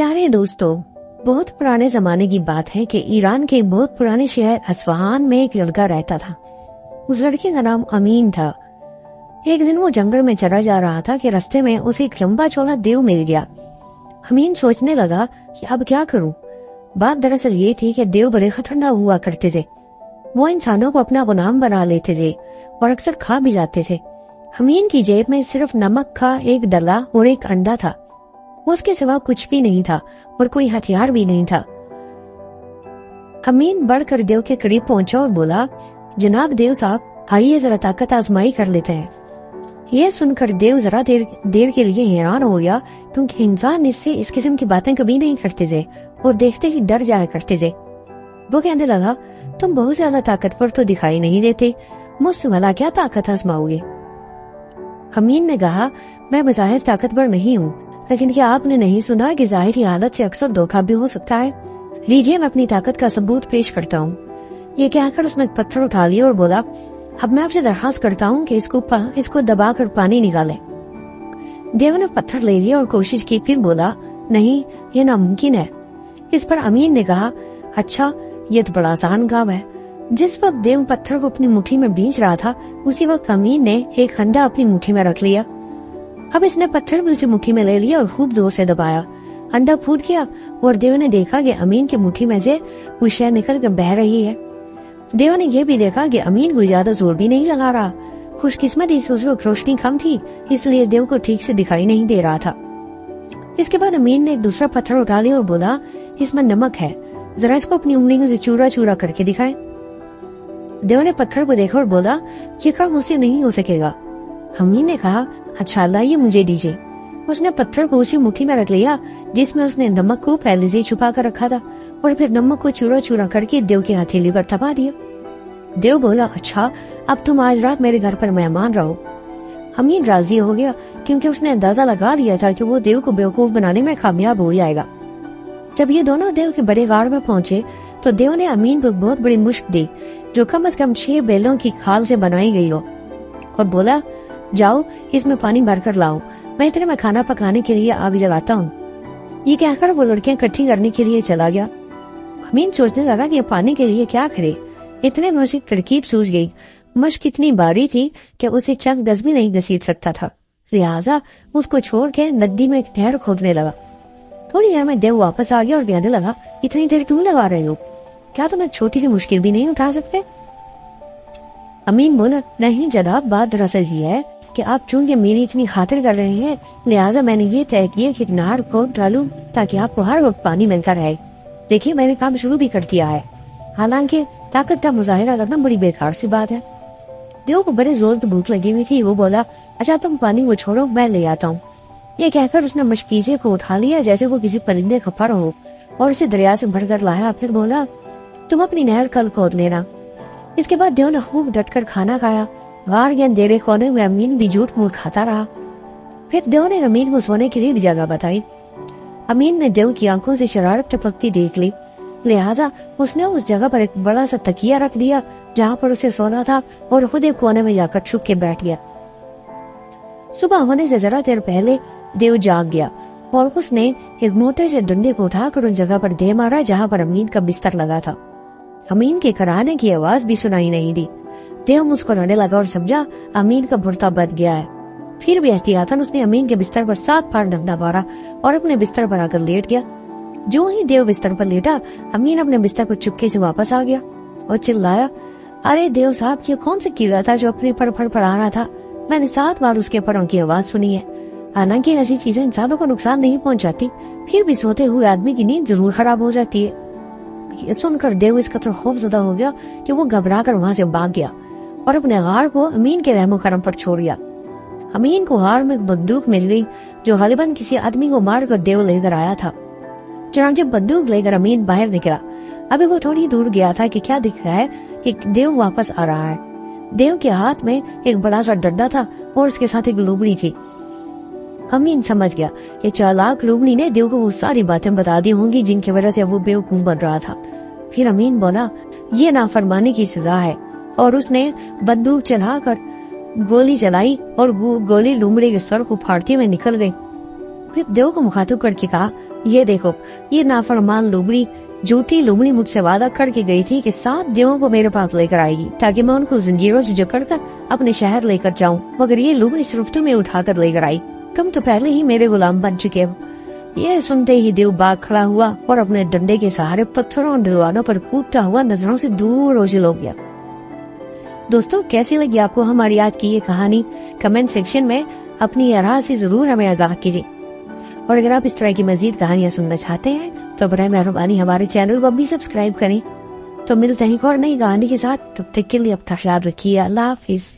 प्यारे दोस्तों, बहुत पुराने जमाने की बात है कि ईरान के बहुत पुराने शहर अस्फहान में एक लड़का रहता था। उस लड़के का नाम अमीन था। एक दिन वो जंगल में चला जा रहा था कि रास्ते में उसे एक लंबा चौड़ा देव मिल गया। अमीन सोचने लगा कि अब क्या करूं। बात दरअसल ये थी कि देव बड़े खतरनाक हुआ करते थे। वो इंसानों को अपना गुलाम बना लेते थे और अक्सर खा भी जाते थे। अमीन की जेब में सिर्फ नमक का एक डला और एक अंडा था। उसके सिवा कुछ भी नहीं था और कोई हथियार भी नहीं था। अमीन बढ़कर देव के करीब पहुंचा और बोला, जनाब देव साहब, आइए जरा ताकत आजमाई कर लेते हैं। ये सुनकर देव जरा देर के लिए हैरान हो गया, क्योंकि इंसान इससे इस किस्म की बातें कभी नहीं करते थे और देखते ही डर जाया करते थे। वो कहने लगा, तुम बहुत ज्यादा ताकतवर तो दिखाई नहीं देते, मुझसे भला क्या ताकत आजमाओगे? अमीन ने कहा, मैं बज़ाहिर ताकतवर नहीं हूँ, लेकिन क्या आपने नहीं सुना कि ज़ाहिरी हालत से अक्सर धोखा भी हो सकता है? लीजिए, मैं अपनी ताकत का सबूत पेश करता हूँ। ये कहकर उसने एक पत्थर उठा लिया और बोला, अब मैं आपसे दरखास्त करता हूँ कि इसको दबाकर पानी निकाले। देव ने पत्थर ले लिया और कोशिश की, फिर बोला, नहीं, ये नामुमकिन है। इस पर अमीन ने कहा, अच्छा, ये तो बड़ा आसान काम है। जिस वक्त देव पत्थर को अपनी मुट्ठी में बींच रहा था, उसी वक्त अमीन ने एक अंडा अपनी मुट्ठी में रख लिया। अब इसने पत्थर भी उसी मुट्ठी में ले लिया और खूब जोर से दबाया। अंडा फूट गया और देव ने देखा कि अमीन की मुट्ठी में से कोई शय निकल कर बह रही है। देव ने यह भी देखा कि अमीन को ज्यादा जोर भी नहीं लगा रहा। खुशकिस्मती से उस वक्त रोशनी कम थी, इसलिए देव को ठीक से दिखाई नहीं दे रहा था। इसके बाद अमीन ने एक दूसरा पत्थर उठा लिया और बोला, इसमें नमक है, जरा इसको अपनी उंगलियों से चूरा चूरा करके दिखाएं। देव ने पत्थर को देखा और बोला, ये काम मुझसे नहीं हो सकेगा। अमीन ने कहा, अच्छा, लाइए मुझे दीजिए। उसने पत्थर को उसी मुट्ठी में रख लिया जिसमें उसने नमक को पहले से छुपा कर रखा था और फिर नमक को चूरा चूरा करके देव की हथेली पर थपा दिया। देव बोला, अच्छा, अब तुम आज रात मेरे घर पर मेहमान रहो। अमीन राजी हो गया, क्योंकि उसने अंदाजा लगा लिया था कि वो देव को बेवकूफ बनाने में कामयाब हो जाएगा। जब ये दोनों देव के बड़े गाड़ में पहुंचे तो देव ने अमीन को एक बहुत बड़ी मुश्त दी, जो कम से कम 6 बैलों की खाल से बनाई गई हो, और बोला, जाओ इसमें पानी भरकर लाओ, मैं इतने में खाना पकाने के लिए आग जलाता हूँ। ये कहकर वो लड़कियां इकट्ठी करने के लिए चला गया। अमीन सोचने लगा कि पानी के लिए क्या करे। इतने में उसे तरकीब सूझ गई। मश्क इतनी बारी थी कि उसे चंद गज भी नहीं घसीट सकता था, लिहाजा उसको छोड़ के नदी में एक नहर खोदने लगा। थोड़ी देर में देव वापस आ गया और कहने लगा, इतनी देर क्यों लगा रहे हो? क्या तुम एक छोटी सी मुश्किल भी नहीं उठा सकते? अमीन बोला, नहीं जनाब, बात दरअसल ये है कि आप चूंकि मेरी इतनी खातिर कर रहे हैं, लिहाजा मैंने ये तय किया कि नहर खोद डालूं ताकि आपको हर वक्त पानी मिलता रहे। देखिए, मैंने काम शुरू भी कर दिया है। हालांकि ताकत का मुजाहिरा करना बड़ी बेकार सी बात है। देव को बड़े जोर की भूख लगी हुई थी। वो बोला, अच्छा, तुम पानी को छोड़ो, मैं ले आता हूँ। ये कहकर उसने मशकीजे को उठा लिया जैसे वो किसी परिंदे का पर हो और उसे दरिया से भरकर लाया। फिर बोला, तुम अपनी नहर कल खोद लेना। इसके बाद देव ने खूब डटकर खाना खाया। गार के अंधेरे कोने में अमीन भी झूठ मूठ खाता रहा। फिर देव ने अमीन को सोने के लिए जगह बताई। अमीन ने देव की आंखों से शरारत टपकती देख ली, लिहाजा उसने उस जगह पर एक बड़ा सा तकिया रख दिया जहाँ पर उसे सोना था और खुद एक कोने में जाकर छुप के बैठ गया। सुबह होने से जरा देर पहले देव जाग गया और उसने एक मोटे से डंडे को उठाकर उस जगह पर दे मारा जहाँ पर अमीन का बिस्तर लगा था। अमीन के कराने की आवाज भी सुनाई नहीं दी। देव मुस्कुराने लगा और समझा अमीन का बुर्ता बच गया है। फिर भी एहतियातन उसने अमीन के बिस्तर पर 7 बार डंडा मारा और अपने बिस्तर पर आकर लेट गया। जो ही देव बिस्तर पर लेटा, अमीन अपने बिस्तर पर चुपके से वापस आ गया और चिल्लाया, अरे देव साहब, ये कौन सा कीड़ा था जो अपने पर फड़फड़ा रहा था? मैंने 7 बार उसके परों की आवाज सुनी है। हालांकि ऐसी चीजें इंसानों को नुकसान नहीं पहुंचाती, फिर भी सोते हुए आदमी की नींद जरूर खराब हो जाती है। ये सुनकर देव इस कदर खौफजदा हो गया कि वो घबरा कर वहाँ से भाग गया और अपने गार को अमीन के रहमो करम पर छोड़ दिया। अमीन को हार में बंदूक मिल गई जो गालिबन किसी आदमी को मार कर देव लेकर आया था। चुनांचे बंदूक लेकर अमीन बाहर निकला। अभी वो थोड़ी दूर गया था कि क्या दिख रहा है कि देव वापस आ रहा है। देव के हाथ में एक बड़ा सा डंडा था और उसके साथ एक लोमड़ी थी। अमीन समझ गया कि चालाक लोमड़ी ने देव को वो सारी बातें बता दी होंगी जिनकी वजह से वो बेवकूफ बन रहा था। फिर अमीन बोला, ये नाफरमानी की सजा है, और उसने बंदूक चलाकर गोली चलाई और गोली लोमड़ी के सर को फाड़ते हुए निकल गई। फिर देव को मुखातिब करके कहा, یہ دیکھو یہ نافرمان لومڑی جھوٹی لومڑی مجھ سے وعدہ کر کے گئی تھی کہ 7 دیووں کو میرے پاس لے کر آئے گی تاکہ میں ان کو زنجیروں سے جکڑ کر اپنے شہر لے کر جاؤں، مگر یہ لومڑی صرفتوں میں اٹھا کر لے کر آئی۔ تم تو پہلے ہی میرے غلام بن چکے ہو۔ یہ سنتے ہی دیو باغ کھڑا ہوا اور اپنے ڈنڈے کے سہارے پتھروں اور ڈلوانوں پر کودتا ہوا نظروں سے دور اوجھل ہو گیا۔ دوستو کیسی لگی آپ کو ہماری آج کی یہ کہانی؟ کمنٹ سیکشن میں اپنی آراء سے ضرور ہمیں آگاہ کیجیے، اور اگر آپ اس طرح کی مزید کہانیاں سننا چاہتے ہیں تو برائے مہربانی ہمارے چینل کو بھی سبسکرائب کریں۔ تو ملتے ہیں ایک اور نئی کہانی کے ساتھ، تب تک کے لیے اپنا خیال رکھیے۔ اللہ حافظ۔